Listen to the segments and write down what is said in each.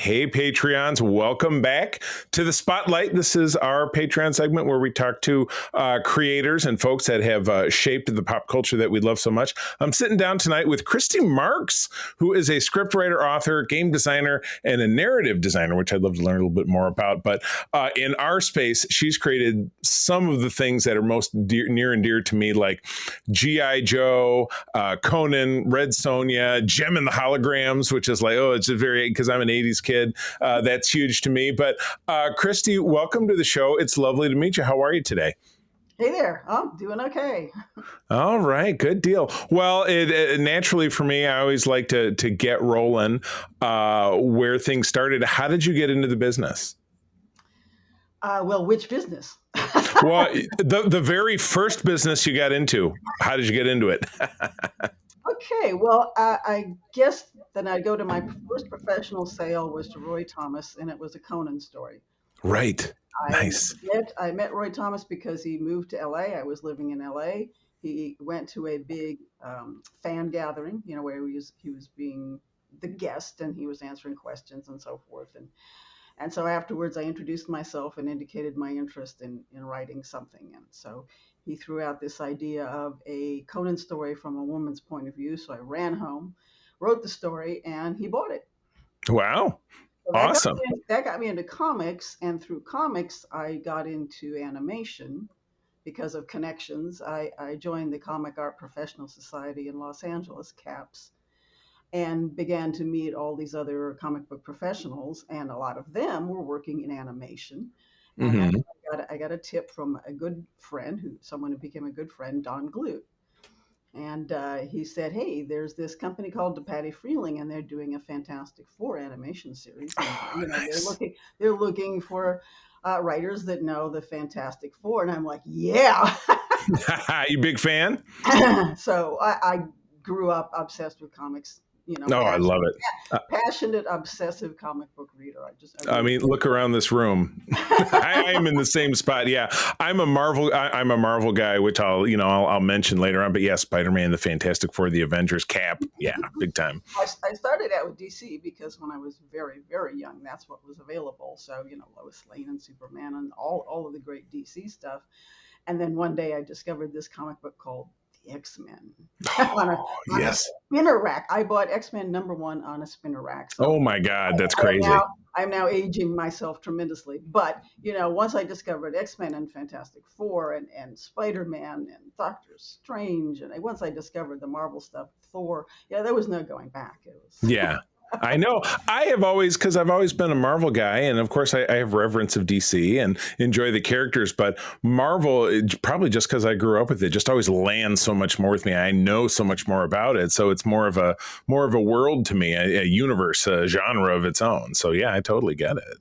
Hey, Patreons, welcome back to the Spotlight. This is our Patreon segment where we talk to creators and folks that have shaped the pop culture that we love so much. I'm sitting down tonight with Christy Marx, who is a scriptwriter, author, game designer, and a narrative designer, which I'd love to learn a little bit more about. But in our space, she's created some of the things that are most near and dear to me, like G.I. Joe, Conan, Red Sonja, JEM and the Holograms, which is like, oh, it's a very, because I'm an 80s kid. That's huge to me. But Christy, welcome to the show. It's lovely to meet you. How are you today? Hey there. I'm doing okay. All right. Good deal. Well, it naturally for me, I always like to get rolling where things started. How did you get into the business? Well, which business? Well, the very first business you got into, how did you get into it? Okay. Well, I guess then I'd go to my first professional sale was to Roy Thomas, and it was a Conan story. Right. Nice. I met Roy Thomas because he moved to LA. I was living in LA. He went to a big fan gathering, where he was being the guest and he was answering questions and so forth. And so afterwards, I introduced myself and indicated my interest in writing something. And so he threw out this idea of a Conan story from a woman's point of view. So I ran home, wrote the story, and he bought it. Wow. So Awesome. That got me into comics. And through comics, I got into animation because of connections. I joined the Comic Art Professional Society in Los Angeles, CAPS, and began to meet all these other comic book professionals, and a lot of them were working in animation. And Mm-hmm. I got a tip from a good friend, someone who became a good friend, Don Glut. And he said, "Hey, there's this company called Patty Freeling, and they're doing a Fantastic Four animation series. And, Oh, nice. they're looking for writers that know the Fantastic Four." And I'm like, "Yeah." You big fan? So I grew up obsessed with comics. No, I love it. Passionate, obsessive comic book reader. I mean, look around this room. I am in the same spot. Yeah, I'm a Marvel guy, which I'll mention later on. But yeah, Spider-Man, the Fantastic Four, the Avengers, Cap. Yeah, big time. I started out with DC because when I was very, very young, that's what was available. So Lois Lane and Superman and all of the great DC stuff. And then one day I discovered this comic book called the X-Men on a spinner rack. I bought X-Men #1 on a spinner rack. So oh my God, that's crazy. I'm now aging myself tremendously. But, once I discovered X-Men and Fantastic Four and Spider-Man and Doctor Strange, and once I discovered the Marvel stuff, Thor, there was no going back. It was Yeah. I know. Because I've always been a Marvel guy, and of course I have reverence of DC and enjoy the characters, but Marvel, probably just because I grew up with it, just always lands so much more with me. I know so much more about it, so it's more of a world to me, a universe, a genre of its own. So yeah, I totally get it.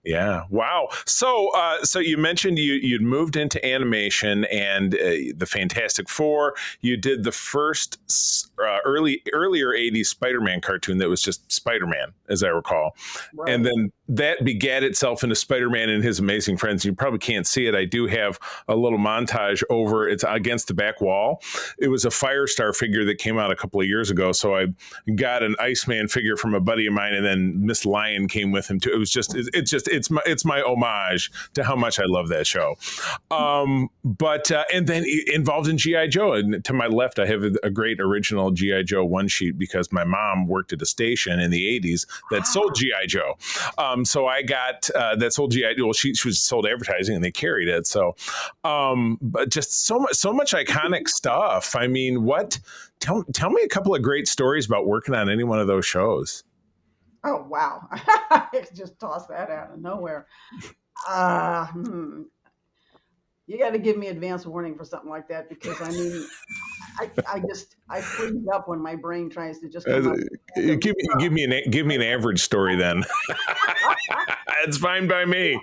Yeah. Wow. So, you mentioned you'd moved into animation and the Fantastic Four. You did the first earlier '80s Spider-Man cartoon that was just Spider-Man, as I recall, right. And then that begat itself into Spider-Man and His Amazing Friends. You probably can't see it. I do have a little montage over. It's against the back wall. It was a Firestar figure that came out a couple of years ago. So I got an Iceman figure from a buddy of mine, and then Miss Lion came with him too. It was just it's my homage to how much I love that show. But and then involved in G.I. Joe. And to my left, I have a great original G.I. Joe one sheet because my mom worked at a station in the '80s that sold G.I. Joe. So I got that sold G.I. Well, she was sold advertising and they carried it. So, but just so much iconic stuff. I mean, tell me a couple of great stories about working on any one of those shows. Oh, wow. I just tossed that out of nowhere. You got to give me advance warning for something like that, because I mean, I freeze up when my brain tries to just come up. Give me an average story then. It's fine by me.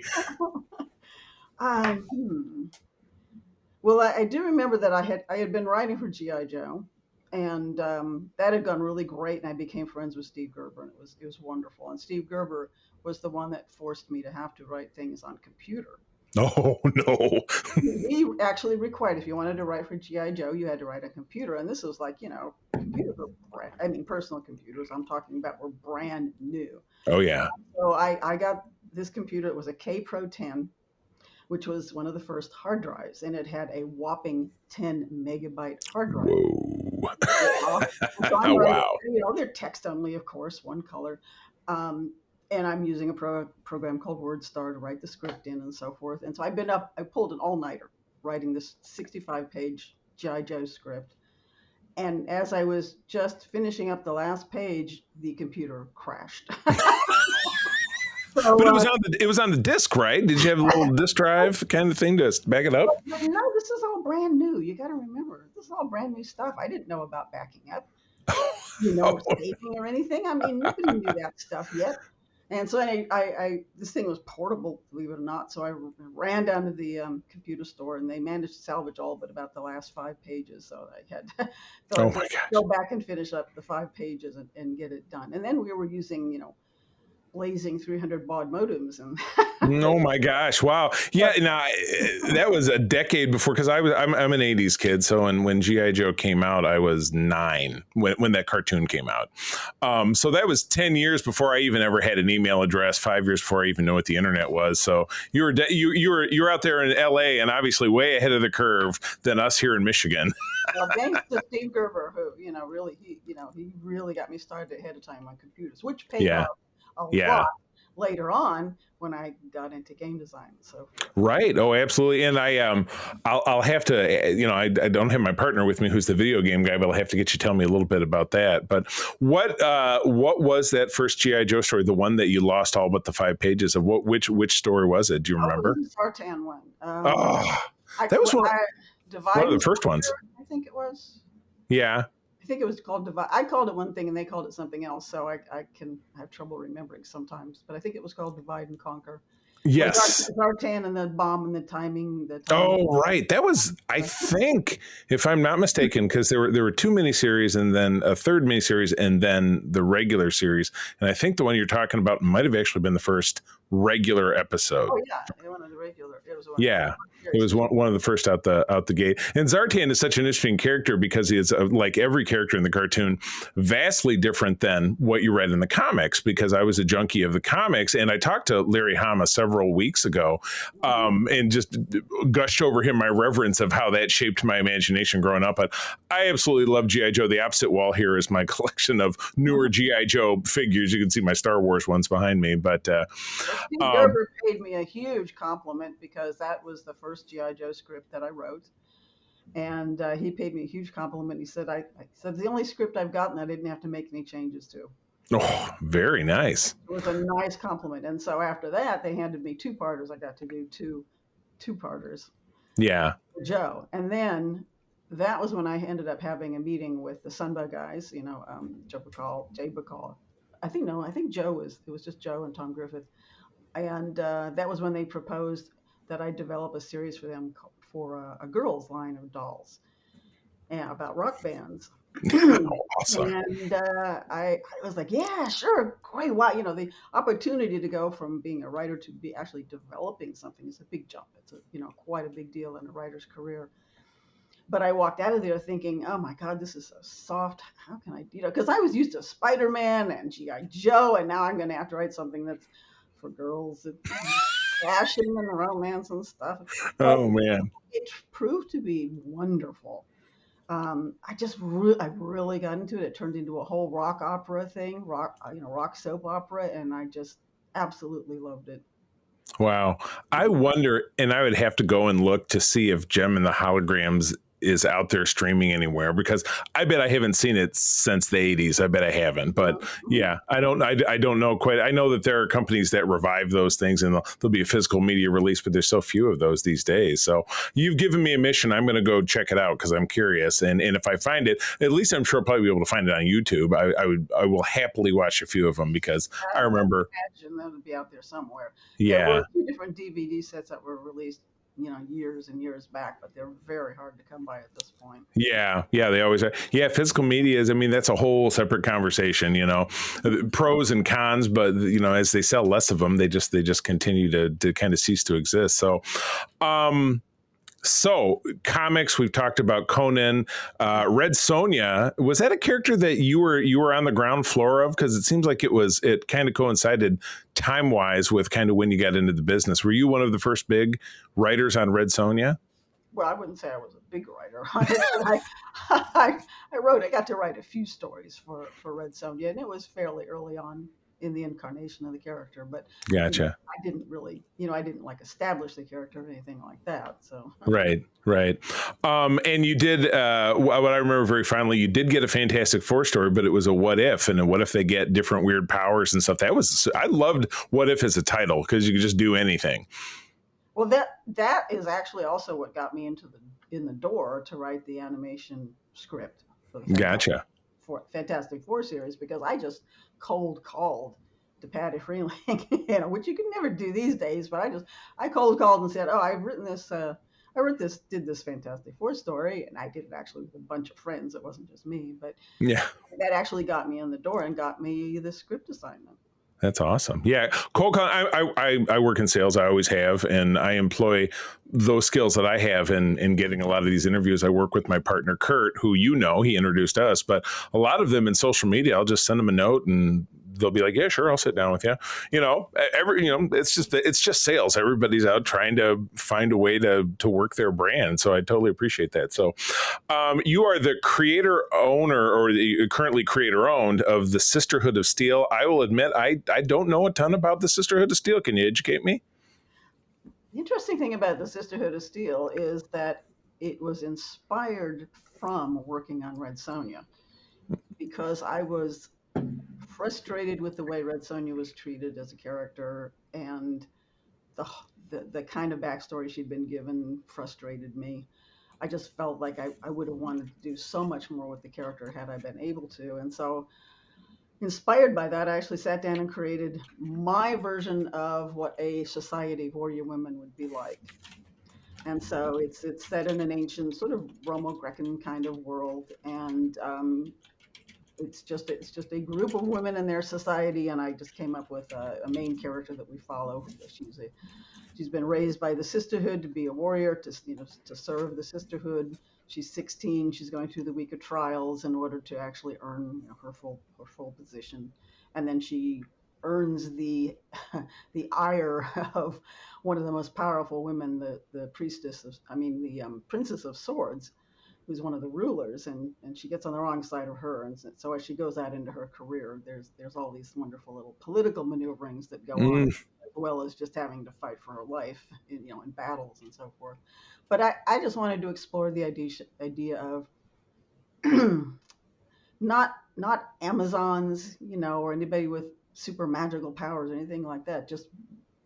Well, I do remember that I had been writing for G.I. Joe, and that had gone really great, and I became friends with Steve Gerber, and it was wonderful. And Steve Gerber was the one that forced me to have to write things on computer. Oh, no. He actually required, if you wanted to write for GI Joe, you had to write on computer, and this was like, computers were I mean, personal computers. I'm talking about were brand new. Oh, yeah. So I got this computer. It was a K Pro 10, which was one of the first hard drives, and it had a whopping 10 megabyte hard drive. Whoa. Yeah. So I'm writing, Wow. they're text only, of course, one color. Um, and I'm using a program called WordStar to write the script in and so forth. And so I pulled an all nighter writing this 65-page G.I. Joe script. And as I was just finishing up the last page, the computer crashed. But So, it was on the disc, right? Did you have a little disc drive kind of thing to back it up? no, this is all brand new. You got to remember, this is all brand new stuff. I didn't know about backing up, saving or anything. I mean, nobody knew that stuff yet. And so this thing was portable, believe it or not. So I ran down to the computer store, and they managed to salvage all but about the last 5 pages. So I had so I Oh had my to gosh. go back and finish up the 5 pages and get it done. And then we were using, blazing 300 baud modems, and Oh my gosh! Wow. Yeah. Now that was a decade before, because I'm an '80s kid. So when GI Joe came out, I was 9 when that cartoon came out. So that was 10 years before I even ever had an email address. 5 years before I even knew what the internet was. So you were out there in LA, and obviously way ahead of the curve than us here in Michigan. well, thanks to Steve Gerber, who really he really got me started ahead of time on computers, which paid Yeah. off a lot Yeah. later on when I got into game design and so forth. Right. Oh, absolutely. And I'll have to, I don't have my partner with me who's the video game guy, but I'll have to get you to tell me a little bit about that. But what was that first GI Joe story? The one that you lost all but the 5 pages of? Which story was it? Do you Oh, remember? this is Sartan one. Oh, I, that was I one Divide of the and first ones. Conquer, I think it was. Yeah. I think it was called Divide. I called it one thing and they called it something else, so I can have trouble remembering sometimes. But I think it was called Divide and Conquer. With Yes. Zartan and the bomb and the timing. Oh, right. That was, I think, if I'm not mistaken, because there were 2 miniseries and then a third miniseries and then the regular series. And I think the one you're talking about might have actually been the first regular episode. Oh yeah, one of the regular. It was one of the Yeah. It series. was one of the first out the gate. And Zartan is such an interesting character because he is, like every character in the cartoon, vastly different than what you read in the comics, because I was a junkie of the comics. And I talked to Larry Hama several weeks ago and just gushed over him my reverence of how that shaped my imagination growing up. But I absolutely love G.I. Joe. The opposite wall here is my collection of newer G.I. Joe figures. You can see my Star Wars ones behind me. But Steve Gerber paid me a huge compliment because that was the first GI Joe script that I wrote, and he paid me a huge compliment. He said, I said the only script I've gotten I didn't have to make any changes to. oh, very nice. It was a nice compliment. And so after that, they handed me two-parters. I got to do two-parters Yeah. for Joe. And then that was when I ended up having a meeting with the Sunbug guys, Jay Bacall. I think it was just Joe and Tom Griffith. And that was when they proposed that I develop a series for them for a girls' line of dolls and about rock bands. Awesome. And I was like, yeah, sure, great. Wow, the opportunity to go from being a writer to be actually developing something is a big jump. It's quite a big deal in a writer's career. But I walked out of there thinking, oh my God, this is so soft. How can I, because I was used to Spider-Man and G.I. Joe, and now I'm going to have to write something that's for girls, fashion and romance and stuff. But Oh man. it proved to be wonderful. I really got into it. It turned into a whole rock opera thing, rock soap opera, and I just absolutely loved it. Wow. I wonder, and I would have to go and look to see if Gem and the Holograms is out there streaming anywhere, because I bet I haven't seen it since the 80s. I bet I haven't. But yeah, I don't know quite. I know that there are companies that revive those things and there'll be a physical media release, but there's so few of those these days. So you've given me a mission. I'm going to go check it out because I'm curious. And if I find it, at least I'm sure I'll probably be able to find it on YouTube. I will happily watch a few of them because I remember. I imagine that would be out there somewhere. There Yeah. were 2 different DVD sets that were released years and years back, but they're very hard to come by at this point. Yeah, they always are. Yeah, physical media is, I mean, that's a whole separate conversation, pros and cons, but as they sell less of them, they just continue to kind of cease to exist. Um, so comics, we've talked about Conan, Red Sonja. Was that a character that you were on the ground floor of? Because it seems like it kind of coincided time wise with kind of when you got into the business. Were you one of the first big writers on Red Sonja? Well, I wouldn't say I was a big writer on it, but I got to write a few stories for Red Sonja, and it was fairly early on in the incarnation of the character. But Gotcha. I didn't really, I didn't like establish the character or anything like that. So Right, right. And you did, what I remember very fondly, you did get a Fantastic Four story, but it was a what if, and a what if they get different weird powers and stuff. I loved what if as a title because you could just do anything. well, that is actually also what got me in the door to write the animation script for the Gotcha. Fantastic Four series, because I just cold called to Patty Freeling, which you can never do these days. But I cold called and said, "Oh, I've written this. Did this Fantastic Four story, and I did it actually with a bunch of friends. It wasn't just me, but Yeah. that actually got me in the door and got me the script assignment." That's awesome. Yeah, cold call. I work in sales. I always have, and I employ those skills that I have in getting a lot of these interviews. I work with my partner Kurt, who he introduced us, but a lot of them in social media, I'll just send them a note and they'll be like, "Yeah, sure, I'll sit down with you." It's just sales. Everybody's out trying to find a way to work their brand. So I totally appreciate that. So, you are the creator owner, or currently creator owned, of the Sisterhood of Steel. I will admit, I don't know a ton about the Sisterhood of Steel. Can you educate me? The interesting thing about the Sisterhood of Steel is that it was inspired from working on Red Sonja, because I was frustrated with the way Red Sonja was treated as a character, and the the kind of backstory she'd been given frustrated me. I just felt like I would have wanted to do so much more with the character had I been able to. And so, inspired by that, I actually sat down and created my version of what a society of warrior women would be like. And so it's set in an ancient sort of Romo-Grecan kind of world, and it's just a group of women in their society, and I just came up with a main character that we follow. She's been raised by the sisterhood to be a warrior, to serve the sisterhood. She's 16. She's going through the week of trials in order to actually earn her full position, and then she earns the the ire of one of the most powerful women, the priestess of, I mean, the princess of swords, who's one of the rulers, and she gets on the wrong side of her, and so as she goes out into her career, there's all these wonderful little political maneuverings that go on, Mm, as well as just having to fight for her life in battles and so forth. But I just wanted to explore the idea of not Amazons, or anybody with super magical powers or anything like that. Just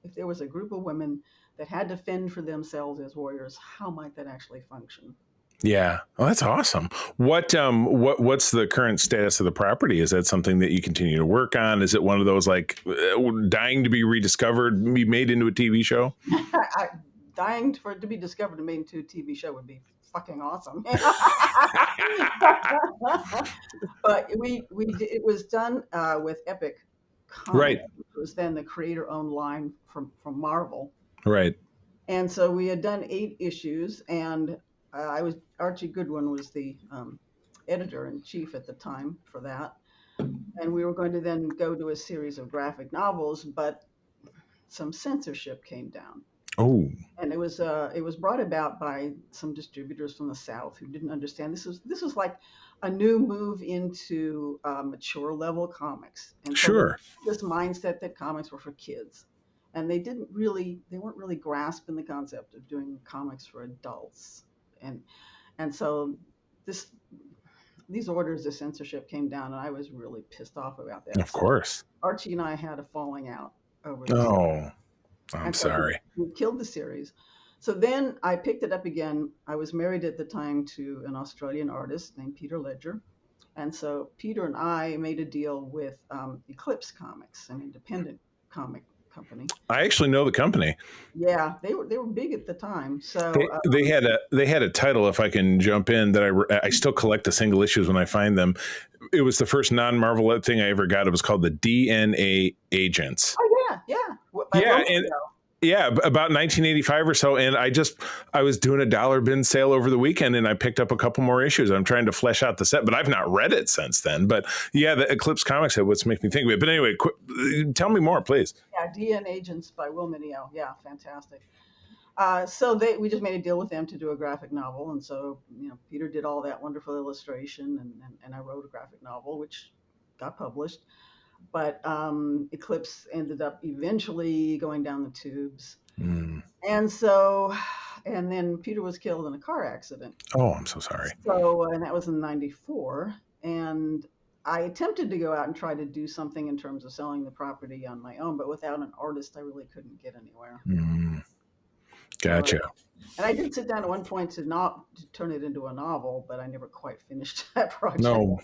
if there was a group of women that had to fend for themselves as warriors, how might that actually function? yeah. Oh, that's awesome. What's the current status of the property? Is that something that you continue to work on? Is it one of those like dying to be rediscovered, be made into a TV show? Dying for it to be discovered and made into a TV show would be fucking awesome. But it was done with Epic Right. Comics, which was then the creator-owned line from Marvel. Right. And so we had done 8 issues, and Archie Goodwin was the editor in chief at the time for that, and we were going to then go to a series of graphic novels, but some censorship came down. Oh, And it was brought about by some distributors from the South who didn't understand this was like a new move into mature level comics, and so sure. this mindset that comics were for kids, and they weren't really grasping the concept of doing comics for adults, and so this these orders of censorship came down, and I was really pissed off about that. Of So course. Archie and I had a falling out over this, Oh, I'm and so we, sorry. we killed the series. So then I picked it up again. I was married at the time to an Australian artist named Peter Ledger. And so Peter and I made a deal with Eclipse Comics, an independent comic company. I actually know the company. Yeah, they were big at the time. So They had a title, if I can jump in, that I still collect the single issues when I find them. It was the first non-Marvel thing I ever got. It was called the DNA Agents. oh yeah, by Yeah, Wilmer. and yeah, about 1985 or so, and I was doing a dollar bin sale over the weekend, and I picked up a couple more issues. I'm trying to flesh out the set, but I've not read it since then. But yeah, the Eclipse Comics had what's making me think of it. But anyway, tell me more, please. Yeah, DN Agents by Wilmer. Yeah, fantastic. So we just made a deal with them to do a graphic novel, and so Peter did all that wonderful illustration, and I wrote a graphic novel which got published. But Eclipse ended up eventually going down the tubes, Mm. and then Peter was killed in a car accident. Oh, I'm so sorry. So and that was in '94, and I attempted to go out and try to do something in terms of selling the property on my own, but without an artist, I really couldn't get anywhere. Mm. So Gotcha. and I did sit down at one point to not to turn it into a novel, but I never quite finished that project. No,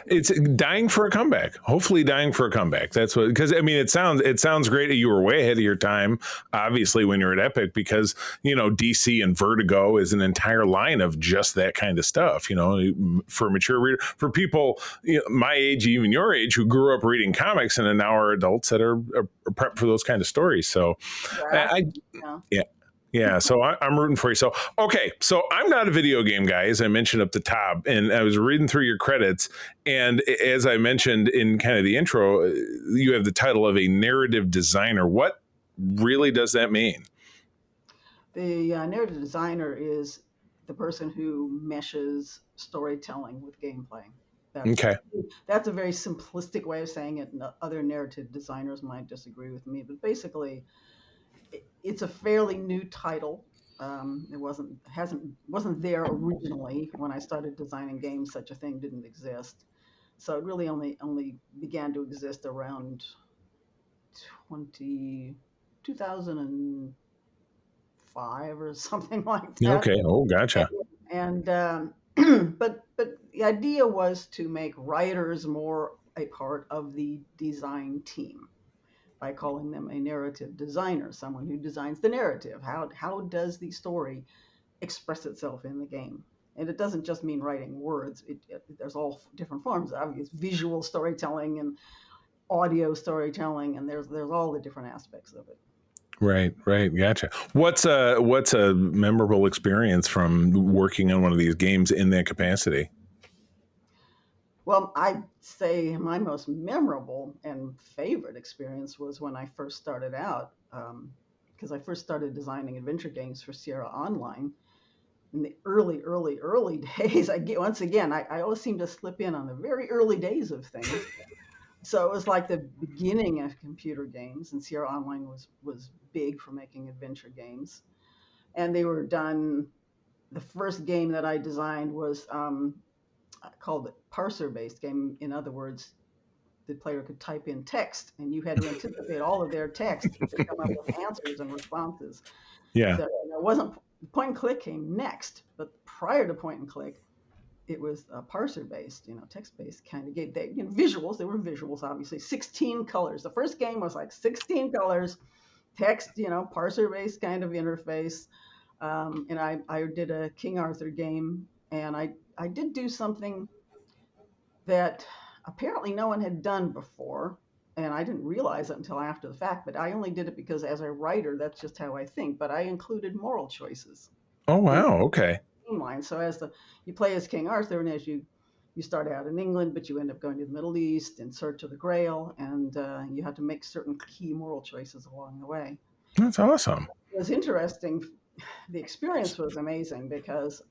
it's dying for a comeback. Hopefully, dying for a comeback. That's what. Because I mean, it sounds great. You were way ahead of your time, obviously, when you're at Epic, because DC and Vertigo is an entire line of just that kind of stuff. For mature reader, for people my age, even your age, who grew up reading comics and now are adults that are prepped for those kind of stories. So, Exactly. Yeah. yeah. Yeah, so I'm rooting for you. So, okay, so I'm not a video game guy, as I mentioned up the top, and I was reading through your credits, and as I mentioned in kind of the intro, you have the title of a narrative designer. What really does that mean? The narrative designer is the person who meshes storytelling with gameplay. That's Okay, that's a very simplistic way of saying it. And other narrative designers might disagree with me, but basically, it's a fairly new title. It wasn't there originally when I started designing games. Such a thing didn't exist, so it really only began to exist around 2005 or something like that. okay, oh, gotcha. And but the idea was to make writers more a part of the design team by calling them a narrative designer, someone who designs the narrative. How does the story express itself in the game? And it doesn't just mean writing words. There's all different forms. Obviously, visual storytelling and audio storytelling, and there's all the different aspects of it. Right, gotcha. What's a memorable experience from working on one of these games in that capacity? Well, I'd say my most memorable and favorite experience was when I first started out, because I first started designing adventure games for Sierra Online in the early days. I always seem to slip in on the very early days of things. So it was like the beginning of computer games, and Sierra Online was big for making adventure games, and they were done. The first game that I designed was called a parser-based game. In other words, the player could type in text, and you had to anticipate all of their text to come up with answers and responses. Yeah. So it wasn't point and click came next, but prior to point and click, it was a parser-based, text-based kind of game. Visuals. They were visuals, obviously. 16 colors. The first game was like 16 colors, text, parser-based kind of interface. And I did a King Arthur game, and I did do something that apparently no one had done before, and I didn't realize it until after the fact. But I only did it because, as a writer, that's just how I think. But I included moral choices Oh, in wow. Okay. line. So you play as King Arthur, and as you start out in England, but you end up going to the Middle East in search of the Grail, and you have to make certain key moral choices along the way. That's awesome. It was interesting. The experience was amazing because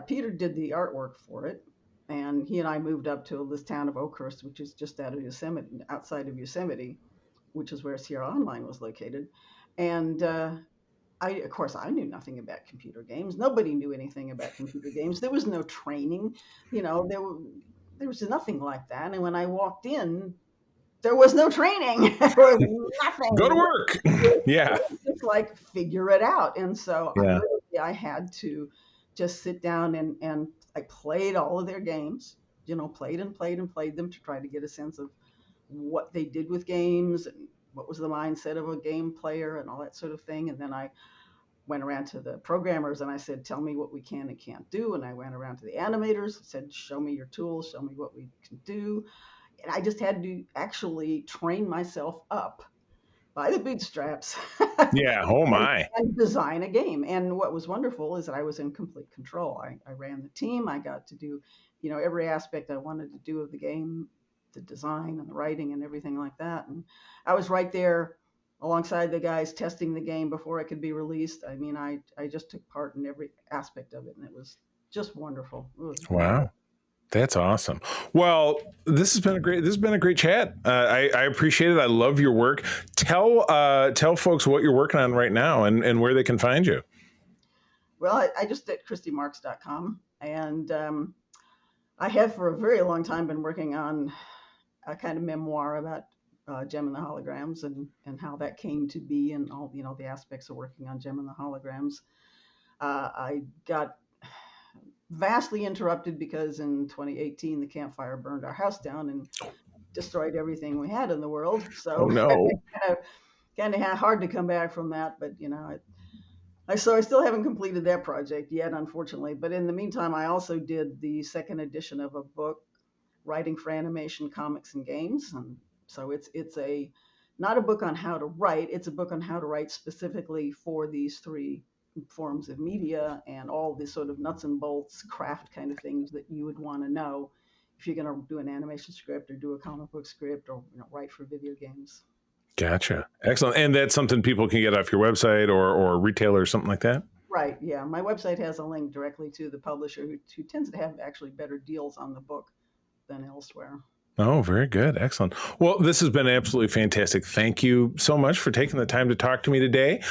Peter did the artwork for it, and he and I moved up to this town of Oakhurst, which is just outside of Yosemite, which is where Sierra Online was located. And of course, I knew nothing about computer games. Nobody knew anything about computer games. There was no training, there was nothing like that. And when I walked in, there was no training. There was nothing. Go to work. Yeah. It was just like figure it out. And so Yeah. I had to just sit down and I played all of their games, played them to try to get a sense of what they did with games and what was the mindset of a game player and all that sort of thing. And then I went around to the programmers and I said, tell me what we can and can't do. And I went around to the animators and said, show me your tools, show me what we can do. And I just had to actually train myself up by the bootstraps Yeah. Oh my. and design a game. And what was wonderful is that I was in complete control. I ran the team. I got to do, every aspect I wanted to do of the game, the design and the writing and everything like that. And I was right there alongside the guys testing the game before it could be released. I mean, I just took part in every aspect of it, and it was just wonderful. It was wonderful. Wow. That's awesome. Well, this has been a great chat. I appreciate it. I love your work. Tell folks what you're working on right now and where they can find you. Well, I just at christymarx.com, and I have for a very long time been working on a kind of memoir about JEM and the holograms and how that came to be and all the aspects of working on JEM and the holograms. I got vastly interrupted because in 2018 the campfire burned our house down and destroyed everything we had in the world. So Oh no. kind of hard to come back from that, but I still haven't completed that project yet, unfortunately. But in the meantime, I also did the second edition of a book, Writing for Animation, Comics, and Games. And so it's not a book on how to write. It's a book on how to write specifically for these three forms of media and all the sort of nuts and bolts craft kind of things that you would want to know if you're going to do an animation script or do a comic book script or write for video games. Gotcha. Excellent. And that's something people can get off your website or retailer or something like that? Right. Yeah. My website has a link directly to the publisher who tends to have actually better deals on the book than elsewhere. Oh, very good. Excellent. Well, this has been absolutely fantastic. Thank you so much for taking the time to talk to me today.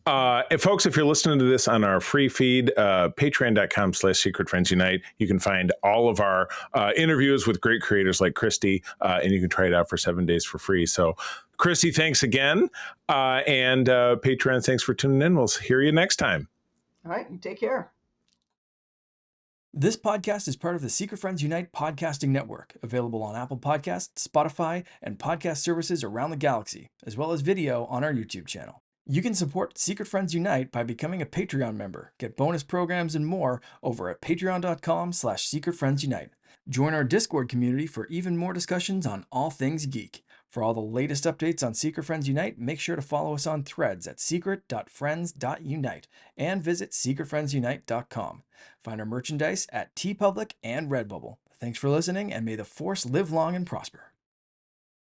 And folks, if you're listening to this on our free feed, patreon.com/Secret Friends Unite, you can find all of our interviews with great creators like Christy, and you can try it out for 7 days for free. So, Christy, thanks again. And Patreon, thanks for tuning in. We'll hear you next time. All right. You take care. This podcast is part of the Secret Friends Unite podcasting network, available on Apple Podcasts, Spotify, and podcast services around the galaxy, as well as video on our YouTube channel. You can support Secret Friends Unite by becoming a Patreon member, get bonus programs and more over at patreon.com/Secret Friends Unite. Join our Discord community for even more discussions on all things geek. For all the latest updates on Secret Friends Unite, make sure to follow us on Threads at secret.friends.unite and visit secretfriendsunite.com. Find our merchandise at TeePublic and Redbubble. Thanks for listening, and may the Force live long and prosper.